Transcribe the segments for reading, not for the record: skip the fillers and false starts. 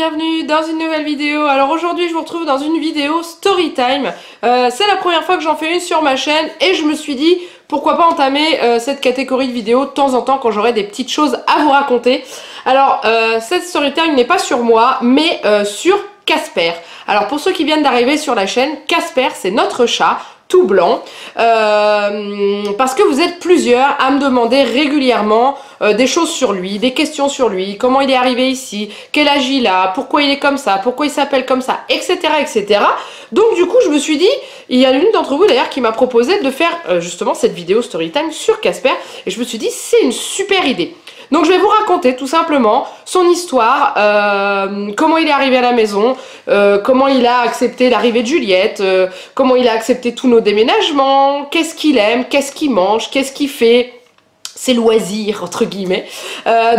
bienvenue dans une nouvelle vidéo. Alors aujourd'hui je vous retrouve dans une vidéo story time. C'est la première fois que j'en fais une sur ma chaîne et je me suis dit pourquoi pas entamer cette catégorie de vidéos de temps en temps quand j'aurai des petites choses à vous raconter. Alors cette story time n'est pas sur moi mais sur Casper. Alors pour ceux qui viennent d'arriver sur la chaîne, Casper c'est notre chat tout blanc, parce que vous êtes plusieurs à me demander régulièrement des choses sur lui, des questions sur lui, comment il est arrivé ici, quel âge il a, pourquoi il est comme ça, pourquoi il s'appelle comme ça, etc., etc. Donc du coup je me suis dit, il y a l'une d'entre vous d'ailleurs qui m'a proposé de faire justement cette vidéo storytime sur Casper, et je me suis dit c'est une super idée. Donc je vais vous raconter tout simplement son histoire, comment il est arrivé à la maison, comment il a accepté l'arrivée de Juliette, comment il a accepté tous nos déménagements, qu'est-ce qu'il aime, qu'est-ce qu'il mange, qu'est-ce qu'il fait, ses loisirs entre guillemets.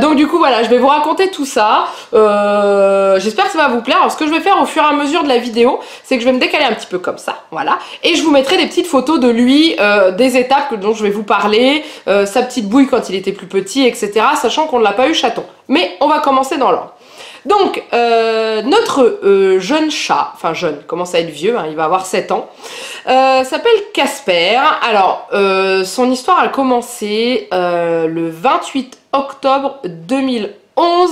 Donc du coup voilà, je vais vous raconter tout ça. J'espère que ça va vous plaire. Alors ce que je vais faire au fur et à mesure de la vidéo, c'est que je vais me décaler un petit peu comme ça, voilà. Et je vous mettrai des petites photos de lui, des étapes dont je vais vous parler, sa petite bouille quand il était plus petit, etc. Sachant qu'on ne l'a pas eu chaton. Mais on va commencer dans l'ordre. Donc, notre jeune chat, enfin jeune, commence à être vieux, hein, il va avoir 7 ans, s'appelle Casper. Alors, son histoire a commencé le 28 octobre 2011.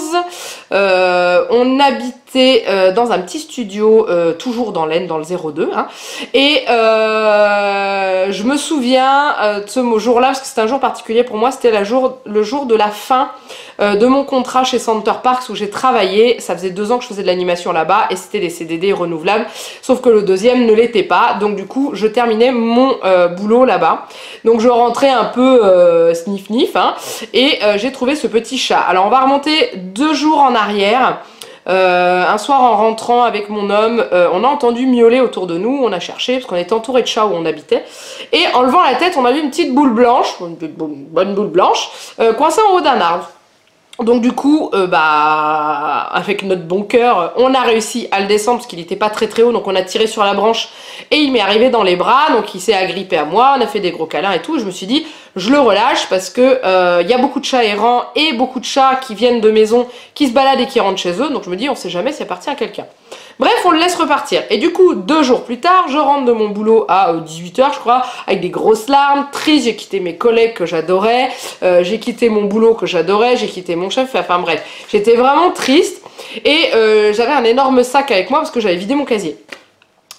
On habitait dans un petit studio, toujours dans l'Aisne, dans le 02, hein, et je me souviens de ce jour-là, parce que c'était un jour particulier pour moi, c'était le jour de la fin de mon contrat chez Center Parcs où j'ai travaillé. Ça faisait 2 ans que je faisais de l'animation là-bas et c'était des CDD renouvelables, sauf que le deuxième ne l'était pas, donc du coup je terminais mon boulot là-bas. Donc je rentrais un peu sniff-sniff, hein, et j'ai trouvé ce petit chat. Alors on va remonter 2 jours en arrière. Un soir en rentrant avec mon homme, on a entendu miauler autour de nous, on a cherché parce qu'on était entouré de chats où on habitait, et en levant la tête on a vu une petite boule blanche, une bonne boule blanche, coincée en haut d'un arbre. Donc du coup, avec notre bon cœur, on a réussi à le descendre parce qu'il n'était pas très très haut, donc on a tiré sur la branche et il m'est arrivé dans les bras, donc il s'est agrippé à moi, on a fait des gros câlins et tout. Je me suis dit, je le relâche parce que y a beaucoup de chats errants et beaucoup de chats qui viennent de maison, qui se baladent et qui rentrent chez eux, donc je me dis, on sait jamais si ça appartient à quelqu'un. Bref, on le laisse repartir. Et du coup, 2 jours plus tard, je rentre de mon boulot à 18 h, je crois, avec des grosses larmes, triste. J'ai quitté mes collègues que j'adorais, j'ai quitté mon boulot que j'adorais, j'ai quitté mon chef, enfin bref. J'étais vraiment triste et j'avais un énorme sac avec moi parce que j'avais vidé mon casier.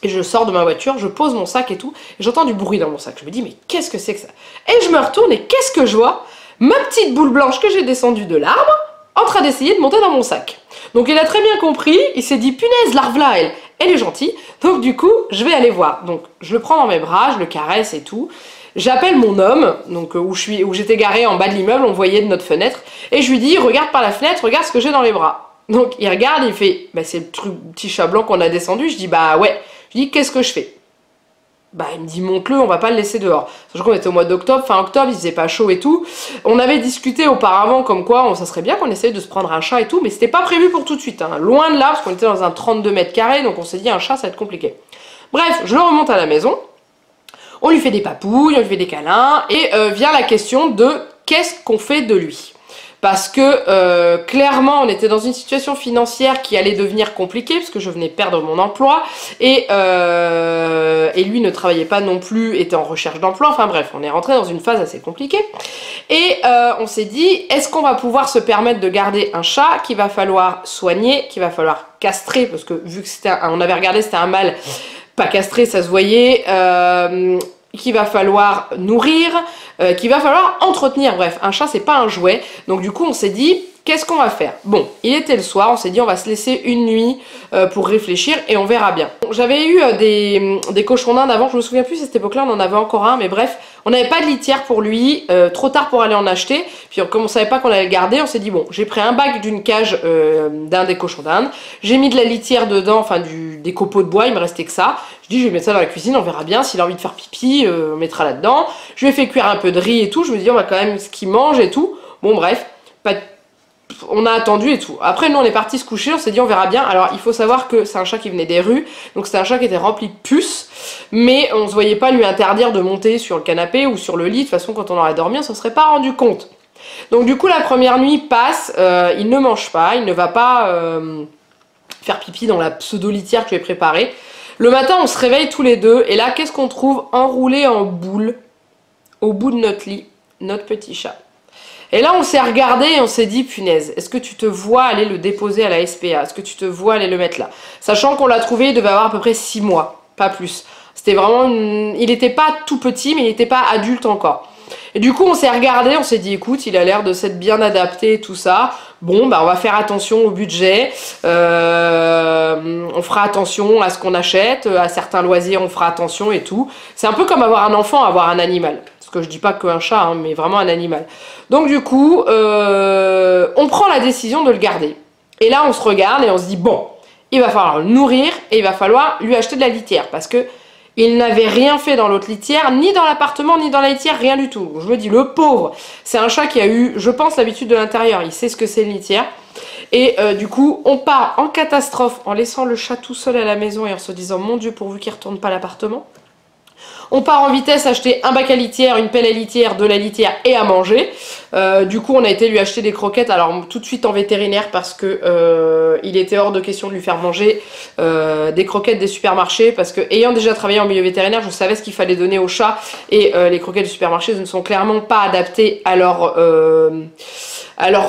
Et je sors de ma voiture, je pose mon sac et tout, et j'entends du bruit dans mon sac. Je me dis, mais qu'est-ce que c'est que ça? Et je me retourne et qu'est-ce que je vois? Ma petite boule blanche que j'ai descendue de l'arbre, en train d'essayer de monter dans mon sac. Donc il a très bien compris, il s'est dit punaise, l'arve-là, elle est gentille, donc du coup je vais aller voir. Donc je le prends dans mes bras, je le caresse et tout. J'appelle mon homme, donc où j'étais garée en bas de l'immeuble, on voyait de notre fenêtre, et je lui dis regarde par la fenêtre, regarde ce que j'ai dans les bras. Donc il regarde, il fait bah c'est le petit chat blanc qu'on a descendu. Je dis bah ouais, je dis qu'est-ce que je fais? Bah il me dit monte-le, on va pas le laisser dehors. Sachant qu'on était au mois d'octobre, fin octobre, il faisait pas chaud et tout. On avait discuté auparavant comme quoi ça serait bien qu'on essaye de se prendre un chat et tout, mais c'était pas prévu pour tout de suite, hein. Loin de là, parce qu'on était dans un 32 mètres carrés, donc on s'est dit un chat ça va être compliqué. Bref, je le remonte à la maison, on lui fait des papouilles, on lui fait des câlins, et vient la question de qu'est-ce qu'on fait de lui. Parce que clairement on était dans une situation financière qui allait devenir compliquée parce que je venais perdre mon emploi et lui ne travaillait pas non plus, était en recherche d'emploi, enfin bref, on est rentré dans une phase assez compliquée et on s'est dit est-ce qu'on va pouvoir se permettre de garder un chat qu'il va falloir soigner, qu'il va falloir castrer parce que vu que on avait regardé c'était un mâle pas castré, ça se voyait, qu'il va falloir nourrir, qu'il va falloir entretenir. Bref, un chat c'est pas un jouet, donc du coup on s'est dit qu'est-ce qu'on va faire? Bon, il était le soir, on s'est dit on va se laisser une nuit pour réfléchir et on verra bien. J'avais eu des cochons d'Inde avant, je me souviens plus si à cette époque-là on en avait encore un, mais bref, on n'avait pas de litière pour lui, trop tard pour aller en acheter, puis comme on savait pas qu'on allait le garder, on s'est dit bon, j'ai pris un bac d'une cage d'un des cochons d'Inde, j'ai mis de la litière dedans, enfin des copeaux de bois, il me restait que ça, je dis je vais mettre ça dans la cuisine, on verra bien, s'il a envie de faire pipi, on mettra là-dedans, je lui ai fait cuire un peu de riz et tout, je me dis on va quand même ce qu'il mange et tout, bon bref, on a attendu et tout. Après nous on est parti se coucher, on s'est dit on verra bien. Alors il faut savoir que c'est un chat qui venait des rues, donc c'était un chat qui était rempli de puces, mais on se voyait pas lui interdire de monter sur le canapé ou sur le lit, de toute façon quand on aurait dormi on s'en serait pas rendu compte. Donc du coup la première nuit passe, il ne mange pas, il ne va pas faire pipi dans la pseudo-litière que je lui ai préparée. Le matin, on se réveille tous les deux, et là, qu'est-ce qu'on trouve enroulé en boule au bout de notre lit? Notre petit chat. Et là, on s'est regardé et on s'est dit, punaise, est-ce que tu te vois aller le déposer à la SPA? Est-ce que tu te vois aller le mettre là? Sachant qu'on l'a trouvé, il devait avoir à peu près 6 mois, pas plus. C'était vraiment il n'était pas tout petit, mais il n'était pas adulte encore. Et du coup, on s'est regardé, on s'est dit, écoute, il a l'air de s'être bien adapté, tout ça. Bon, bah, on va faire attention au budget. On fera attention à ce qu'on achète, à certains loisirs, on fera attention et tout. C'est un peu comme avoir un enfant, avoir un animal. Parce que je dis pas qu'un chat, hein, mais vraiment un animal. Donc du coup, on prend la décision de le garder. Et là, on se regarde et on se dit, bon, il va falloir le nourrir et il va falloir lui acheter de la litière. Parce que il n'avait rien fait dans l'autre litière, ni dans l'appartement, ni dans la litière, rien du tout. Je me dis, le pauvre, c'est un chat qui a eu, je pense, l'habitude de l'intérieur. Il sait ce que c'est une litière. Et du coup, on part en catastrophe en laissant le chat tout seul à la maison et en se disant, mon Dieu, pourvu qu'il ne retourne pas à l'appartement. On part en vitesse acheter un bac à litière, une pelle à litière, de la litière et à manger. Du coup, on a été lui acheter des croquettes, alors tout de suite en vétérinaire parce que il était hors de question de lui faire manger des croquettes des supermarchés parce que ayant déjà travaillé en milieu vétérinaire, je savais ce qu'il fallait donner aux chats et les croquettes du supermarché ne sont clairement pas adaptées à leur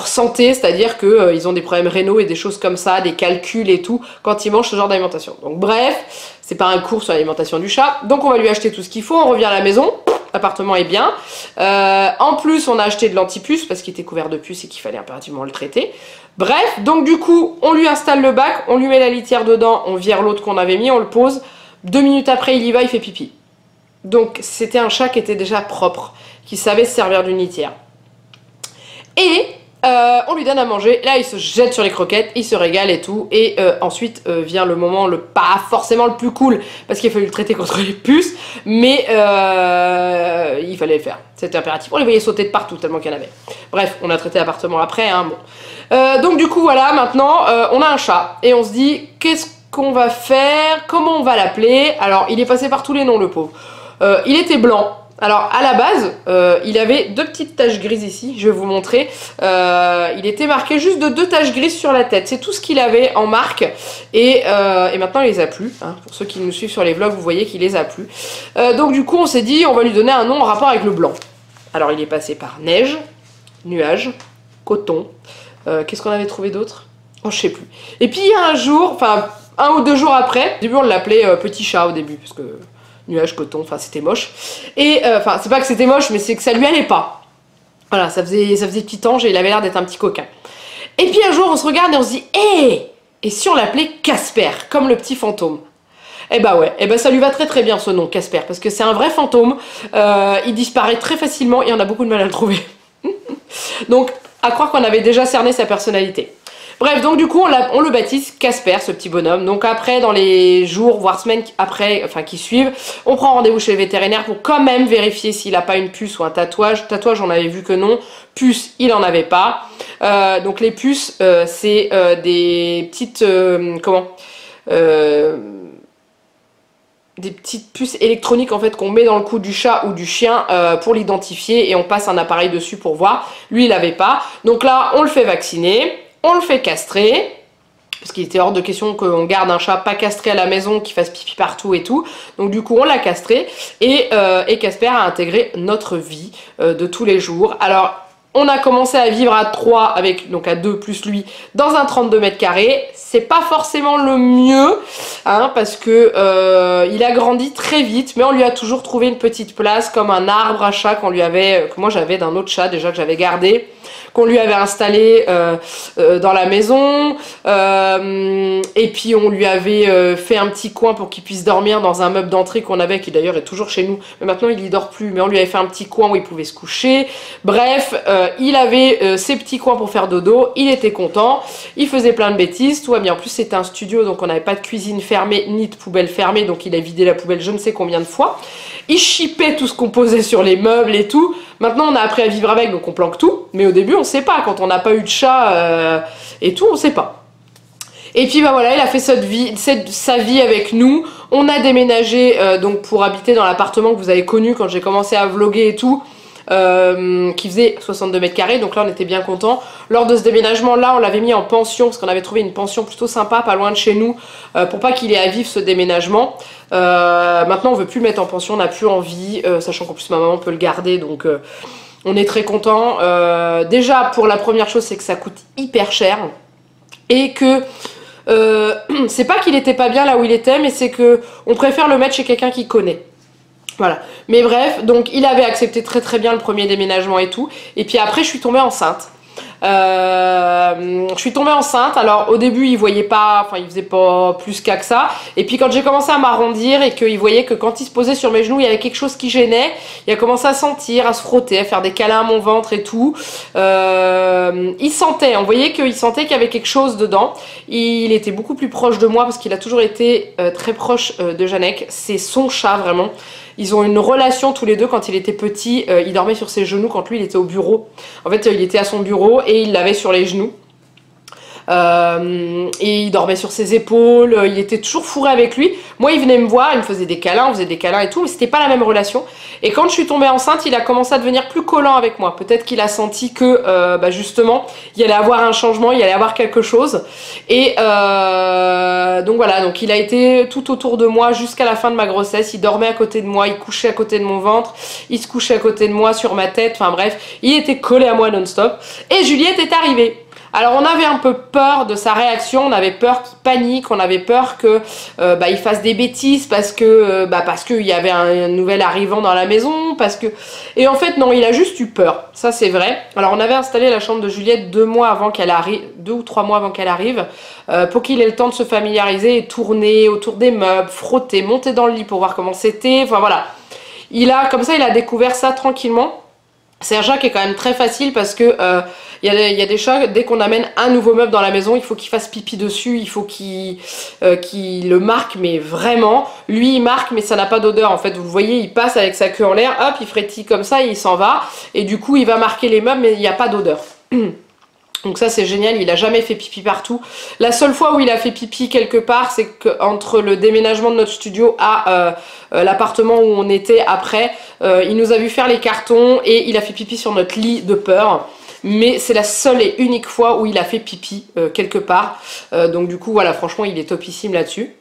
santé, c'est-à-dire que ils ont des problèmes rénaux et des choses comme ça, des calculs et tout quand ils mangent ce genre d'alimentation. Donc bref, c'est pas un cours sur l'alimentation du chat, donc on va lui acheter tout ce qu'il faut, on revient à la maison, l'appartement est bien. En plus, on a acheté de l'antipuce parce qu'il était couvert de puces et qu'il fallait impérativement le traiter. Bref, donc du coup, on lui installe le bac, on lui met la litière dedans, on vire l'autre qu'on avait mis, on le pose. 2 minutes après, il y va, il fait pipi. Donc c'était un chat qui était déjà propre, qui savait se servir d'une litière. Et on lui donne à manger, là il se jette sur les croquettes, il se régale et tout, et ensuite vient le moment pas forcément le plus cool, parce qu'il a fallu le traiter contre les puces, mais il fallait le faire, c'était impératif, on les voyait sauter de partout tellement qu'il y en avait. Bref, on a traité l'appartement après, hein, bon. Donc du coup voilà, maintenant on a un chat, et on se dit, qu'est-ce qu'on va faire, comment on va l'appeler? Alors il est passé par tous les noms le pauvre, il était blanc. Alors à la base, il avait 2 petites taches grises ici, je vais vous montrer. Il était marqué juste de 2 taches grises sur la tête, c'est tout ce qu'il avait en marque. Et maintenant il les a plus, hein. Pour ceux qui nous suivent sur les vlogs, vous voyez qu'il les a plus. Donc du coup on s'est dit, on va lui donner un nom en rapport avec le blanc. Alors il est passé par neige, nuage, coton. Qu'est-ce qu'on avait trouvé d'autre? Oh je sais plus. Et puis il y a un jour, enfin 1 ou 2 jours après, au début on l'appelait petit chat au début, parce que... nuage, coton, enfin c'était moche. Et enfin c'est pas que c'était moche, mais c'est que ça lui allait pas. Voilà, ça faisait petit ange et il avait l'air d'être un petit coquin. Et puis un jour on se regarde et on se dit, hé, et si on l'appelait Casper, comme le petit fantôme? Eh bah ouais, eh bah ça lui va très très bien ce nom, Casper, parce que c'est un vrai fantôme, il disparaît très facilement et on a beaucoup de mal à le trouver. Donc à croire qu'on avait déjà cerné sa personnalité. Bref, donc du coup, on le baptise Casper, ce petit bonhomme. Donc après, dans les jours, voire semaines après, enfin qui suivent, on prend rendez-vous chez le vétérinaire pour quand même vérifier s'il n'a pas une puce ou un tatouage. Tatouage, on avait vu que non. Puce, il en avait pas. Donc les puces, c'est des petites... des petites puces électroniques en fait qu'on met dans le cou du chat ou du chien pour l'identifier et on passe un appareil dessus pour voir. Lui, il n'avait pas. Donc là, on le fait vacciner. On le fait castrer, parce qu'il était hors de question qu'on garde un chat pas castré à la maison, qui fasse pipi partout et tout. Donc du coup, on l'a castré, et Casper a intégré notre vie de tous les jours. Alors, on a commencé à vivre à 3, donc à 2 plus lui, dans un 32 mètres carrés. C'est pas forcément le mieux, hein, parce que il a grandi très vite, mais on lui a toujours trouvé une petite place, comme un arbre à chat que moi j'avais d'un autre chat déjà que j'avais gardé, qu'on lui avait installé dans la maison, et puis on lui avait fait un petit coin pour qu'il puisse dormir dans un meuble d'entrée qu'on avait, qui d'ailleurs est toujours chez nous, mais maintenant il y dort plus, mais on lui avait fait un petit coin où il pouvait se coucher. Bref, il avait ses petits coins pour faire dodo, il était content, il faisait plein de bêtises, tout va bien. En plus c'était un studio, donc on n'avait pas de cuisine fermée ni de poubelle fermée, donc il a vidé la poubelle je ne sais combien de fois. Il chipait tout ce qu'on posait sur les meubles et tout. Maintenant on a appris à vivre avec, donc on planque tout, mais au début on sait pas, quand on n'a pas eu de chat et tout, on sait pas. Et puis bah voilà, il a fait sa vie avec nous. On a déménagé donc pour habiter dans l'appartement que vous avez connu quand j'ai commencé à vlogger et tout. qui faisait 62 mètres carrés, donc là on était bien content. Lors de ce déménagement là, on l'avait mis en pension, parce qu'on avait trouvé une pension plutôt sympa, pas loin de chez nous, pour pas qu'il ait à vivre ce déménagement. Maintenant on veut plus le mettre en pension, on n'a plus envie, sachant qu'en plus ma maman peut le garder, donc on est très content. Déjà pour la première chose, c'est que ça coûte hyper cher, et que c'est pas qu'il était pas bien là où il était, mais c'est que on préfère le mettre chez quelqu'un qui connaît. Voilà. Mais bref, donc il avait accepté très très bien le premier déménagement et tout. Et puis après, je suis tombée enceinte. Alors au début il voyait pas, enfin il faisait pas plus qu'à que ça, et puis quand j'ai commencé à m'arrondir et qu'il voyait que quand il se posait sur mes genoux il y avait quelque chose qui gênait, il a commencé à sentir, à se frotter, à faire des câlins à mon ventre et tout. Il sentait, on voyait qu'il sentait qu'il y avait quelque chose dedans. Il était beaucoup plus proche de moi parce qu'il a toujours été très proche de Janek, c'est son chat vraiment. Ils ont une relation tous les deux. Quand il était petit, il dormait sur ses genoux quand lui il était au bureau. En fait il était à son bureau et il l'avait sur les genoux. Et il dormait sur ses épaules, il était toujours fourré avec lui. Moi il venait me voir, il me faisait des câlins, on faisait des câlins et tout, mais c'était pas la même relation. Et quand je suis tombée enceinte, il a commencé à devenir plus collant avec moi. Peut-être qu'il a senti que justement il y allait avoir un changement, il y allait avoir quelque chose. Et donc voilà, donc il a été tout autour de moi jusqu'à la fin de ma grossesse. Il dormait à côté de moi, il couchait à côté de mon ventre, il se couchait à côté de moi sur ma tête, enfin bref, il était collé à moi non-stop. Et Juliette est arrivée. Alors on avait un peu peur de sa réaction, on avait peur qu'il panique, on avait peur que il fasse des bêtises parce que qu'il y avait un nouvel arrivant dans la maison, et en fait non, il a juste eu peur, ça c'est vrai. Alors on avait installé la chambre de Juliette 2 mois avant qu'elle arrive, 2 ou 3 mois avant qu'elle arrive, pour qu'il ait le temps de se familiariser et tourner autour des meubles, frotter, monter dans le lit pour voir comment c'était, enfin voilà. Comme ça il a découvert ça tranquillement. C'est un chat qui est quand même très facile parce que y a des chats, dès qu'on amène un nouveau meuble dans la maison, il faut qu'il fasse pipi dessus, il faut qu'il le marque, mais vraiment. Lui, il marque, mais ça n'a pas d'odeur. En fait, vous voyez, il passe avec sa queue en l'air, hop, il frétille comme ça et il s'en va. Et du coup, il va marquer les meubles, mais il n'y a pas d'odeur. Donc ça c'est génial, il a jamais fait pipi partout. La seule fois où il a fait pipi quelque part, c'est qu'entre le déménagement de notre studio à l'appartement où on était après, il nous a vu faire les cartons et il a fait pipi sur notre lit de peur. Mais c'est la seule et unique fois où il a fait pipi quelque part. Donc du coup voilà, franchement il est topissime là-dessus.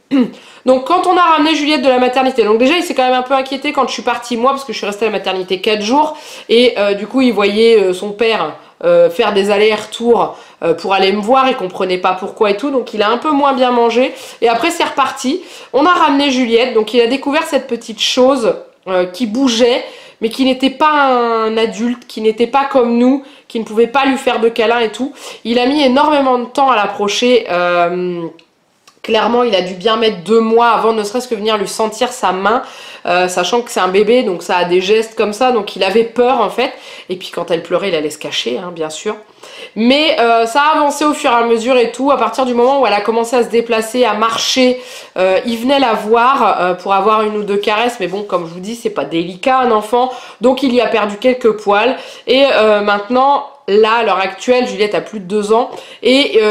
Donc quand on a ramené Juliette de la maternité, donc déjà il s'est quand même un peu inquiété quand je suis partie moi, parce que je suis restée à la maternité 4 jours. Et du coup il voyait son père faire des allers-retours pour aller me voir, il comprenait pas pourquoi et tout, donc il a un peu moins bien mangé. Et après c'est reparti, on a ramené Juliette, donc il a découvert cette petite chose qui bougeait, mais qui n'était pas un adulte, qui n'était pas comme nous, qui ne pouvait pas lui faire de câlins et tout. Il a mis énormément de temps à l'approcher. Clairement, il a dû bien mettre 2 mois avant ne serait-ce que venir lui sentir sa main, sachant que c'est un bébé, donc ça a des gestes comme ça, donc il avait peur en fait. Et puis quand elle pleurait, il allait se cacher, hein, bien sûr. Mais ça a avancé au fur et à mesure et tout. À partir du moment où elle a commencé à se déplacer, à marcher, il venait la voir pour avoir 1 ou 2 caresses. Mais bon, comme je vous dis, c'est pas délicat un enfant, donc il y a perdu quelques poils. Et maintenant... Là, à l'heure actuelle, Juliette a plus de 2 ans et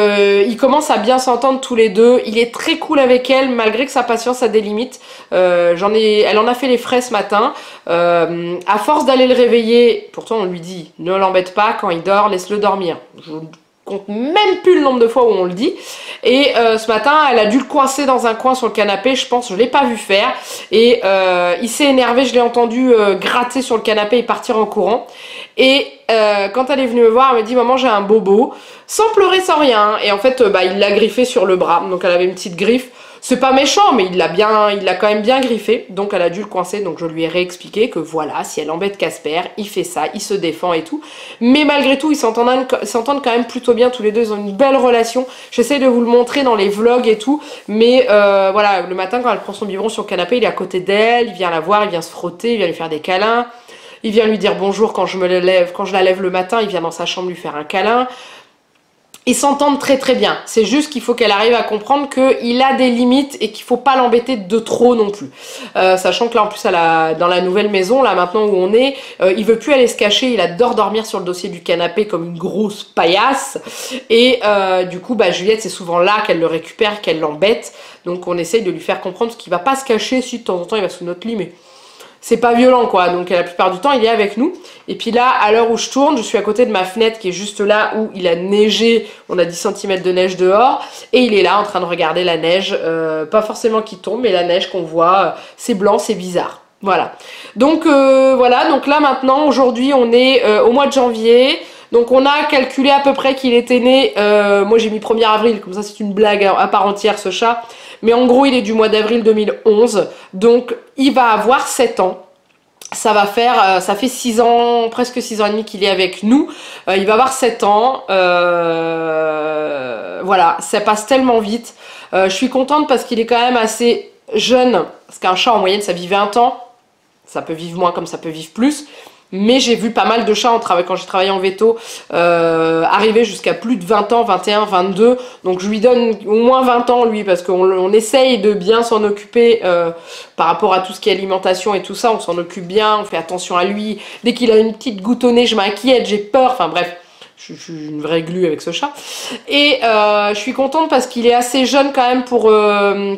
ils commencent à bien s'entendre tous les deux. Il est très cool avec elle, malgré que sa patience a des limites. Elle en a fait les frais ce matin. À force d'aller le réveiller, pourtant on lui dit ne l'embête pas quand il dort, laisse-le dormir. Je compte même plus le nombre de fois où on le dit. Et ce matin, elle a dû le coincer dans un coin sur le canapé, je pense, je l'ai pas vu faire. Et il s'est énervé, je l'ai entendu gratter sur le canapé et partir en courant. Et quand elle est venue me voir, elle m'a dit maman j'ai un bobo, sans pleurer, sans rien. Et en fait, il l'a griffé sur le bras, donc elle avait une petite griffe. C'est pas méchant, mais il l'a quand même bien griffé, donc elle a dû le coincer, donc je lui ai réexpliqué que voilà, si elle embête Casper, il fait ça, il se défend et tout. Mais malgré tout, ils s'entendent quand même plutôt bien tous les deux, ils ont une belle relation. J'essaie de vous le montrer dans les vlogs et tout, mais voilà, le matin quand elle prend son biberon sur le canapé, il est à côté d'elle, il vient la voir, il vient se frotter, il vient lui faire des câlins. Il vient lui dire bonjour quand je la lève le matin, il vient dans sa chambre lui faire un câlin. Ils s'entendent très très bien. C'est juste qu'il faut qu'elle arrive à comprendre qu'il a des limites et qu'il faut pas l'embêter de trop non plus. Sachant que là en plus dans la nouvelle maison, là maintenant où on est, il veut plus aller se cacher, il adore dormir sur le dossier du canapé comme une grosse paillasse. Et du coup Juliette c'est souvent là qu'elle le récupère, qu'elle l'embête. Donc on essaye de lui faire comprendre qu'il va pas se cacher si de temps en temps il va sous notre lit, mais... c'est pas violent quoi, donc la plupart du temps il est avec nous. Et puis là, à l'heure où je tourne, je suis à côté de ma fenêtre qui est juste là où il a neigé, on a 10 cm de neige dehors, et il est là en train de regarder la neige, pas forcément qui tombe, mais la neige qu'on voit, c'est blanc, c'est bizarre. Voilà. Donc voilà, donc là maintenant, aujourd'hui on est au mois de janvier, donc on a calculé à peu près qu'il était né, moi j'ai mis 1er avril, comme ça c'est une blague à part entière ce chat, mais en gros il est du mois d'avril 2011, donc il va avoir 7 ans. Ça va faire, ça fait 6 ans, presque 6 ans et demi qu'il est avec nous. Il va avoir 7 ans. Voilà, ça passe tellement vite. Je suis contente parce qu'il est quand même assez jeune. Parce qu'un chat en moyenne ça vit 20 ans. Ça peut vivre moins comme ça peut vivre plus. Mais j'ai vu pas mal de chats quand j'ai travaillé en veto arriver jusqu'à plus de 20 ans, 21, 22. Donc je lui donne au moins 20 ans lui parce qu'on essaye de bien s'en occuper par rapport à tout ce qui est alimentation et tout ça. On s'en occupe bien, on fait attention à lui. Dès qu'il a une petite goutte au nez, je m'inquiète, j'ai peur. Enfin bref, je suis une vraie glu avec ce chat. Et je suis contente parce qu'il est assez jeune quand même pour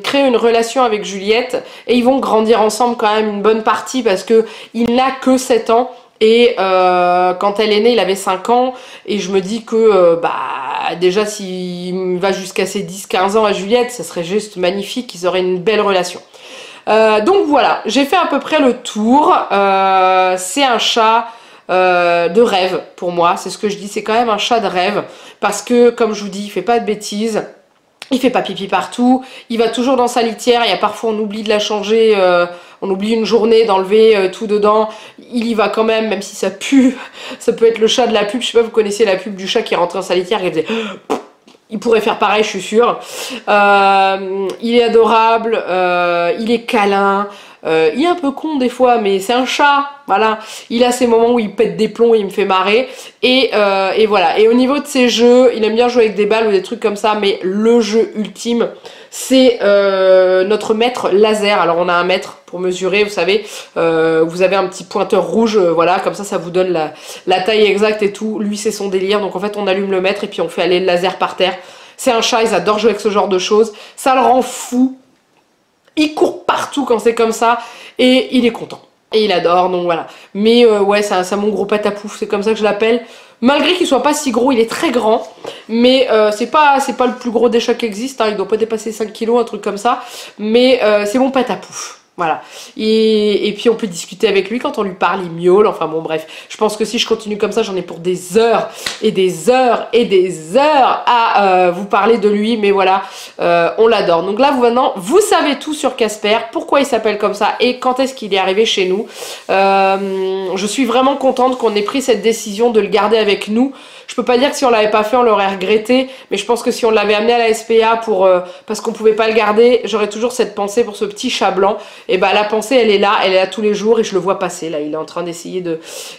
créer une relation avec Juliette. Et ils vont grandir ensemble quand même une bonne partie parce que il n'a que 7 ans. Et quand elle est née, il avait 5 ans. Et je me dis que déjà s'il va jusqu'à ses 10-15 ans à Juliette, ça serait juste magnifique, ils auraient une belle relation. Donc voilà, j'ai fait à peu près le tour. C'est un chat de rêve pour moi, c'est ce que je dis, c'est quand même un chat de rêve. Parce que comme je vous dis, il fait pas de bêtises. Il fait pas pipi partout, il va toujours dans sa litière, il y a parfois on oublie de la changer, on oublie une journée d'enlever tout dedans, il y va quand même, même si ça pue, ça peut être le chat de la pub, je sais pas, vous connaissez la pub du chat qui rentrait dans sa litière et il faisait... Il pourrait faire pareil, je suis sûre. Il est adorable, il est câlin, il est un peu con des fois, mais c'est un chat, voilà. Il a ses moments où il pète des plombs et il me fait marrer. Et voilà. Et au niveau de ses jeux, il aime bien jouer avec des balles ou des trucs comme ça, mais le jeu ultime, c'est notre mètre laser. Alors on a un mètre pour mesurer, vous savez, vous avez un petit pointeur rouge, voilà, comme ça vous donne la taille exacte et tout. Lui c'est son délire, donc en fait on allume le mètre et puis on fait aller le laser par terre. C'est un chat, ils adorent jouer avec ce genre de choses, ça le rend fou, il court partout quand c'est comme ça et il est content. Et il adore, donc voilà. Mais ouais, c'est mon gros patapouf, c'est comme ça que je l'appelle. Malgré qu'il soit pas si gros, il est très grand. Mais c'est pas le plus gros des chats qui existe, hein, il doit pas dépasser 5 kilos, un truc comme ça. Mais c'est mon patapouf. Voilà. Et puis on peut discuter avec lui quand on lui parle, il miaule, enfin bon bref. Je pense que si je continue comme ça, j'en ai pour des heures et des heures et des heures à vous parler de lui. Mais voilà, on l'adore. Donc là, maintenant, vous savez tout sur Casper, pourquoi il s'appelle comme ça et quand est-ce qu'il est arrivé chez nous. Je suis vraiment contente qu'on ait pris cette décision de le garder avec nous. Je peux pas dire que si on l'avait pas fait, on l'aurait regretté, mais je pense que si on l'avait amené à la SPA parce qu'on pouvait pas le garder, j'aurais toujours cette pensée pour ce petit chat blanc. Et bah la pensée, elle est là tous les jours et je le vois passer. Là, il est en train d'essayer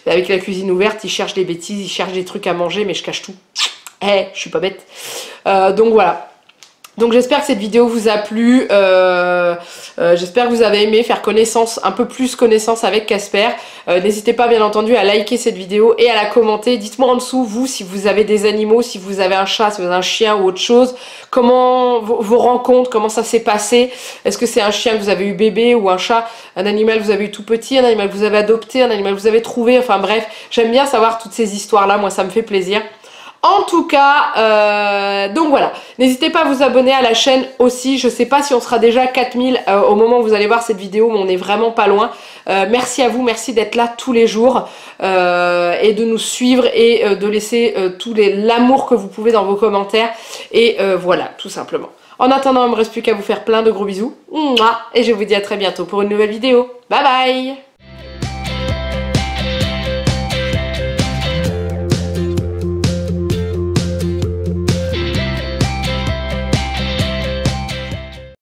avec la cuisine ouverte, il cherche des bêtises, il cherche des trucs à manger, mais je cache tout. Je suis pas bête. Donc voilà. Donc j'espère que cette vidéo vous a plu, j'espère que vous avez aimé faire connaissance, un peu plus connaissance avec Casper. N'hésitez pas bien entendu à liker cette vidéo et à la commenter. Dites-moi en dessous, vous, si vous avez des animaux, si vous avez un chat, si vous avez un chien ou autre chose, comment vos rencontres, comment ça s'est passé. Est-ce que c'est un chien que vous avez eu bébé ou un chat, un animal que vous avez eu tout petit, un animal que vous avez adopté, un animal que vous avez trouvé, enfin bref. J'aime bien savoir toutes ces histoires-là, moi ça me fait plaisir. En tout cas, donc voilà, n'hésitez pas à vous abonner à la chaîne aussi, je sais pas si on sera déjà 4000 au moment où vous allez voir cette vidéo, mais on est vraiment pas loin. Merci à vous, merci d'être là tous les jours et de nous suivre et de laisser l'amour que vous pouvez dans vos commentaires et voilà, tout simplement. En attendant, il ne me reste plus qu'à vous faire plein de gros bisous et je vous dis à très bientôt pour une nouvelle vidéo. Bye bye!